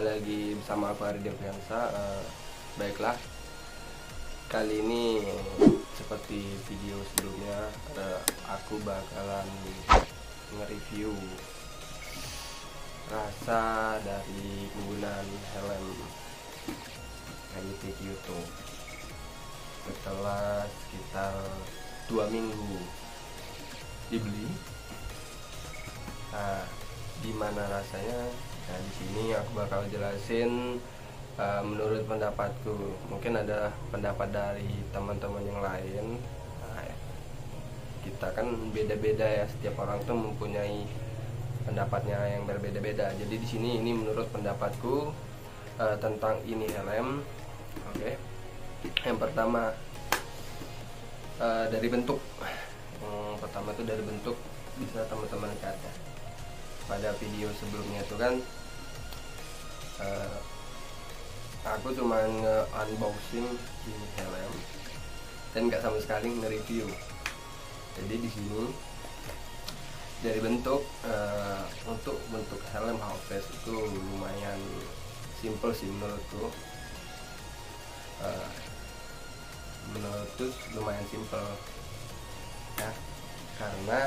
kembali lagi bersama aku Ardi Fiansa. Baiklah, kali ini seperti video sebelumnya, aku bakalan nge-review rasa dari penggunaan helm Logitech YouTube setelah sekitar 2 minggu dibeli. Nah, gimana rasanya? Nah, di sini aku bakal jelasin menurut pendapatku. Mungkin ada pendapat dari teman-teman yang lain. Nah, kita kan beda-beda ya, setiap orang tuh mempunyai pendapatnya yang berbeda-beda. Jadi di sini ini menurut pendapatku tentang ini helm. Oke. Yang pertama dari bentuk. Yang pertama tuh dari bentuk, bisa teman-teman lihat ya. Pada video sebelumnya itu kan aku cuma nge-unboxing ini helm dan nggak sama sekali nge-review. Jadi di sini dari bentuk, untuk bentuk helm Halfest itu lumayan simple sih menurutku. Menurutku lumayan simple ya, karena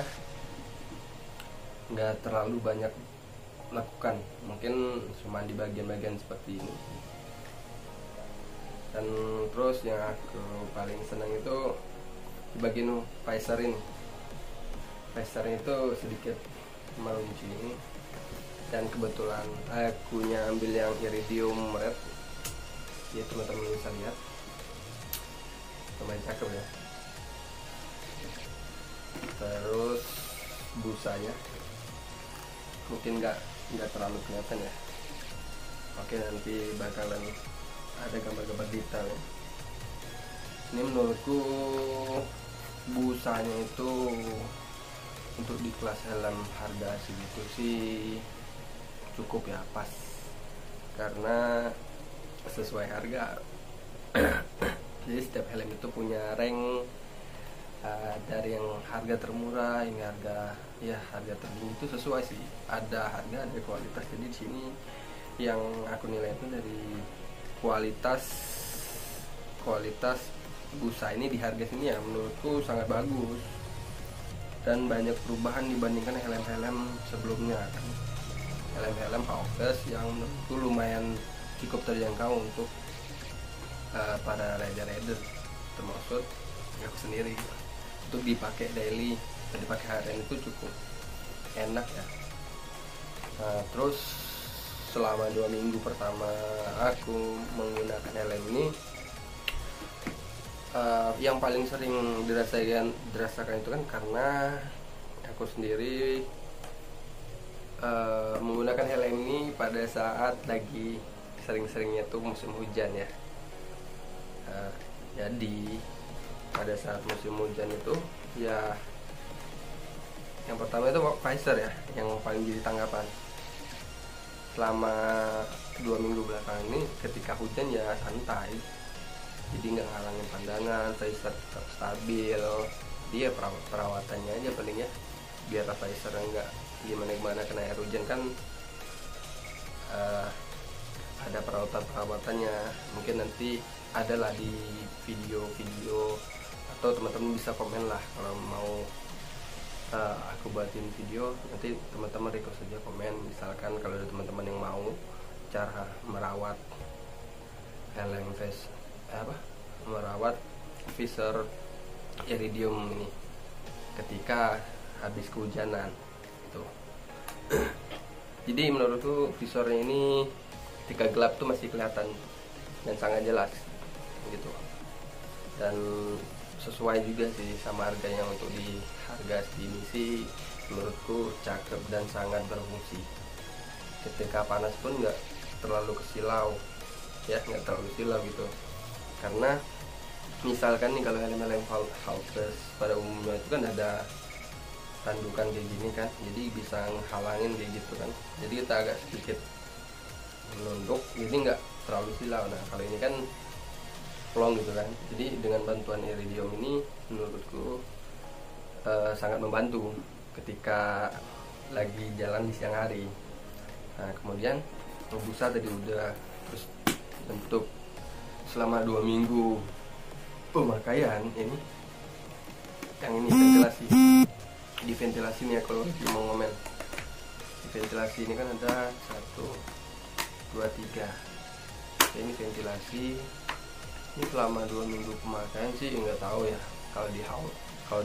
nggak terlalu banyak lakukan, mungkin cuma di bagian-bagian seperti ini. Dan terus yang aku paling senang itu di bagian visor ini. Visornya itu sedikit melunci ini, dan kebetulan aku ambil yang iridium red ya, teman-teman bisa lihat lumayan cakep ya. Terus busanya mungkin nggak terlalu kelihatan ya. Oke, nanti bakalan ada gambar-gambar detail ya. Ini menurutku busanya itu untuk di kelas helm harga segitu sih cukup ya, pas, karena sesuai harga. Jadi setiap helm itu punya rank, dari yang harga termurah hingga harga tertinggi itu sesuai sih. Ada harga, ada kualitas. Jadi di sini yang aku nilai itu dari kualitas busa ini di harga sini ya, menurutku sangat bagus dan banyak perubahan dibandingkan helm-helm sebelumnya kan. Helm-helm Halfest yang menurutku lumayan cukup terjangkau untuk para rider, termasuk aku sendiri gitu. Untuk dipakai daily dan dipakai harian itu cukup enak ya. Terus selama 2 minggu pertama aku menggunakan helm ini, yang paling sering dirasakan itu kan karena aku sendiri menggunakan helm ini pada saat lagi sering-seringnya tuh musim hujan ya. Jadi pada saat musim hujan itu ya, yang pertama itu visor ya, yang paling jadi tanggapan. Selama 2 minggu belakangan ini ketika hujan ya santai, jadi nggak ngalangin pandangan, visor tetap stabil. Dia perawatannya aja paling ya, biar visor nggak gimana kena air hujan kan. Ada perawatannya, mungkin nanti adalah di video atau teman-teman bisa komen lah kalau mau aku buatin video. Nanti teman-teman request saja komen, misalkan kalau ada teman-teman yang mau cara merawat helm merawat visor iridium ini ketika habis kehujanan itu. Jadi menurutku visornya ini ketika gelap tuh masih kelihatan dan sangat jelas gitu, dan sesuai juga sih sama harganya. Untuk di harga segini sih menurutku cakep dan sangat berfungsi. Ketika panas pun nggak terlalu kesilau ya, nggak terlalu silau gitu. Karena misalkan nih kalau helm-helm Halfest pada umumnya itu kan ada tandukan kayak gini kan, jadi bisa ngehalangin kayak gitu kan. Jadi kita agak sedikit menunduk, jadi nggak terlalu silau. Nah kalau ini kan plong gitu kan. Jadi dengan bantuan iridium ini menurutku sangat membantu ketika lagi jalan di siang hari. Nah kemudian busa tadi udah, terus bentuk selama 2 minggu pemakaian ini. Yang ini ventilasi, di ventilasi nih ya, kalau lagi mau ngomel di ventilasi ini kan ada 1, 2, 3. Ini ventilasi ini selama 2 minggu pemakaian sih nggak tahu ya. Kalau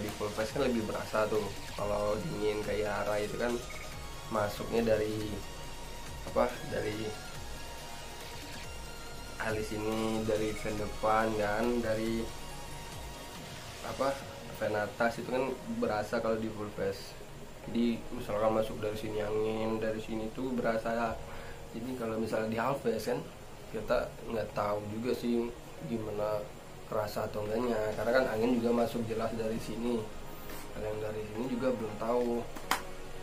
di full face kan lebih berasa tuh. Kalau dingin kayak Yara itu kan masuknya dari alis ini, dari fan depan kan, dari fan atas itu kan berasa kalau di full face. Jadi misalkan masuk dari sini angin, dari sini tuh berasa. Jadi kalau misalnya di half face kan kita nggak tahu juga sih gimana kerasa atau enggaknya, karena kan angin juga masuk jelas dari sini. Kalau yang dari sini juga belum tahu.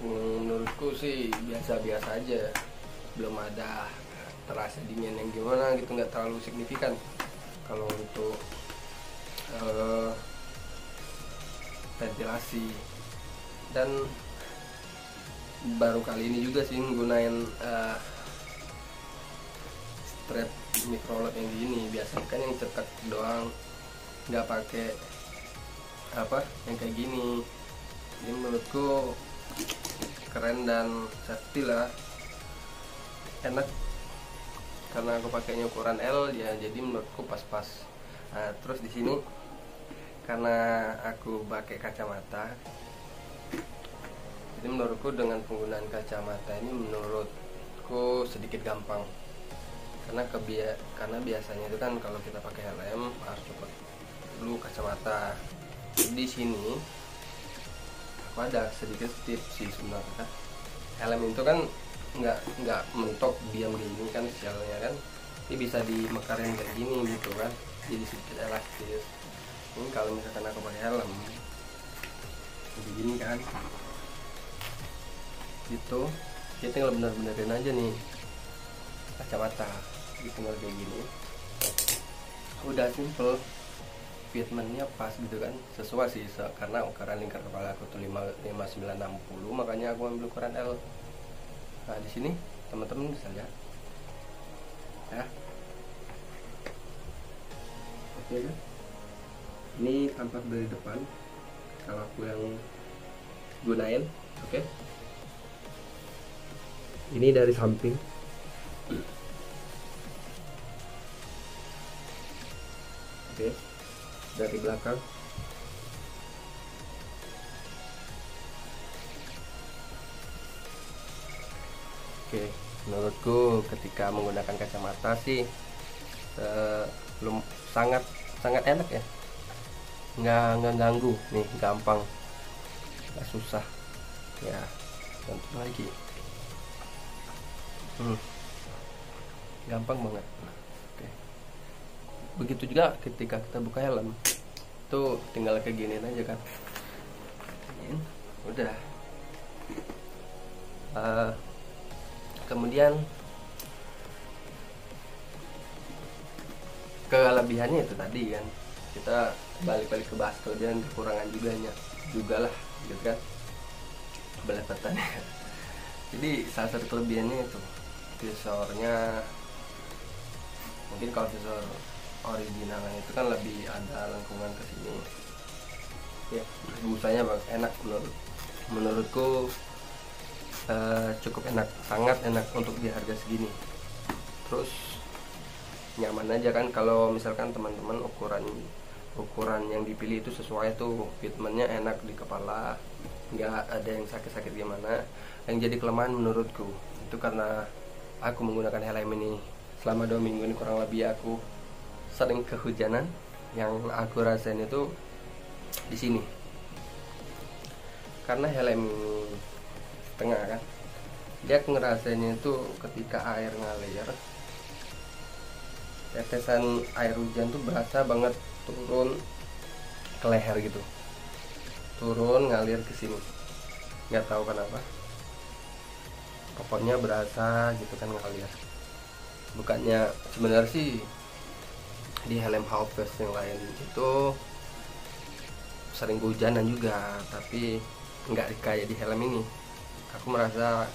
Menurutku sih biasa-biasa aja, belum ada terasa dingin yang gimana gitu, nggak terlalu signifikan kalau untuk ventilasi. Dan baru kali ini juga sih nggunain strap microled yang gini. Biasanya kan yang cetak doang, nggak pakai yang kayak gini. Ini menurutku keren dan safety lah, enak karena aku pakainya ukuran L ya, jadi menurutku pas-pas. Nah, terus di sini karena aku pakai kacamata, jadi menurutku dengan penggunaan kacamata ini menurutku sedikit gampang, karena biasanya itu kan kalau kita pakai helm harus coba dulu kacamata. Di sini aku ada sedikit tips sih sebenarnya. Helm itu kan nggak mentok diam gini kan sialnya kan, ini bisa dimekarin kayak gini gitu kan, jadi sedikit elastis. Ini kalau misalkan aku pakai helm begini kan gitu, kita tinggal bener-benerin aja nih kacamata gitu, tinggal kayak gini udah simple, fitmentnya pas gitu kan, sesuai sih karena ukuran lingkar kepala aku tuh 5960, makanya aku ambil ukuran L. Nah di sini teman-teman bisa lihat ya, oke kan, ini tampak dari depan kalau aku yang gunain, oke. Ini dari samping, oke, dari belakang, oke. Menurutku ketika menggunakan kacamata sih belum sangat enak ya, nggak ganggu nih, gampang, nggak susah ya. Contoh lagi, gampang banget. Oke. Begitu juga ketika kita buka helm, tuh tinggal kayak gini aja kan, udah. Kemudian kelebihannya itu tadi kan, kita balik ke bahas kelebihan, kekurangan juga lah gitu kan, belepetannya. Jadi salah satu kelebihannya itu visornya, mungkin kalau visor originalnya itu kan lebih ada lengkungan ke sini ya, busanya enak menurutku. Cukup enak, sangat enak untuk di harga segini. Terus nyaman aja kan kalau misalkan teman-teman ukuran yang dipilih itu sesuai tuh, fitmentnya enak di kepala, nggak ada yang sakit-sakit gimana. Yang jadi kelemahan menurutku itu karena aku menggunakan helm ini selama 2 minggu ini, kurang lebih aku sering kehujanan. Yang aku rasain itu di sini, karena helm tengah kan, dia ngerasainnya itu ketika air ngalir, tetesan air hujan tuh berasa banget turun ke leher gitu, turun ngalir ke sini, nggak tahu kenapa, pokoknya berasa gitu kan ngalir. Bukannya sebenarnya sih di helm half face yang lain itu sering kehujanan juga, tapi nggak kayak di helm ini. Aku merasa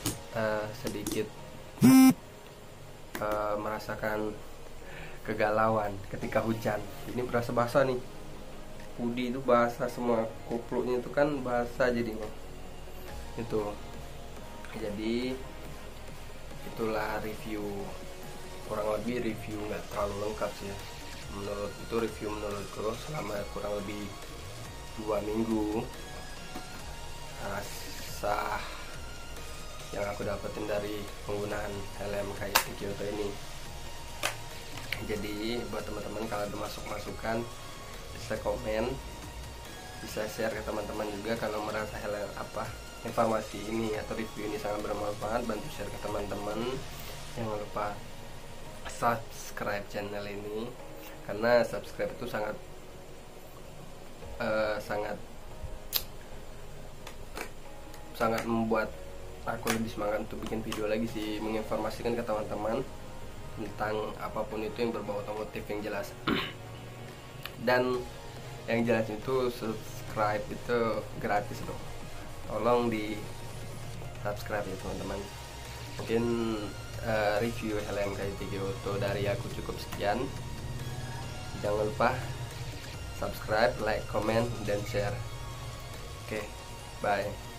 sedikit merasakan kegalauan ketika hujan. Ini berasa basah nih, hoodie itu basah semua, kupluknya itu kan basah jadinya itu. Jadi itulah review, kurang lebih review nggak terlalu lengkap sih ya. Review menurutku selama kurang lebih 2 minggu, rasa yang aku dapetin dari penggunaan helm KIT Kyoto ini. Jadi buat teman-teman kalau ada masukan bisa komen, bisa share ke teman-teman juga. Kalau merasa informasi ini atau review ini sangat bermanfaat, bantu share ke teman-teman. Jangan lupa subscribe channel ini, karena subscribe itu sangat membuat aku lebih semangat untuk bikin video lagi sih, menginformasikan ke teman-teman tentang apapun itu yang berbau otomotif yang jelas. Dan yang jelas itu subscribe itu gratis loh, tolong di subscribe ya teman-teman. Mungkin review helm KIT Kyoto dari aku cukup sekian. Jangan lupa subscribe, like, comment, dan share. Oke, bye.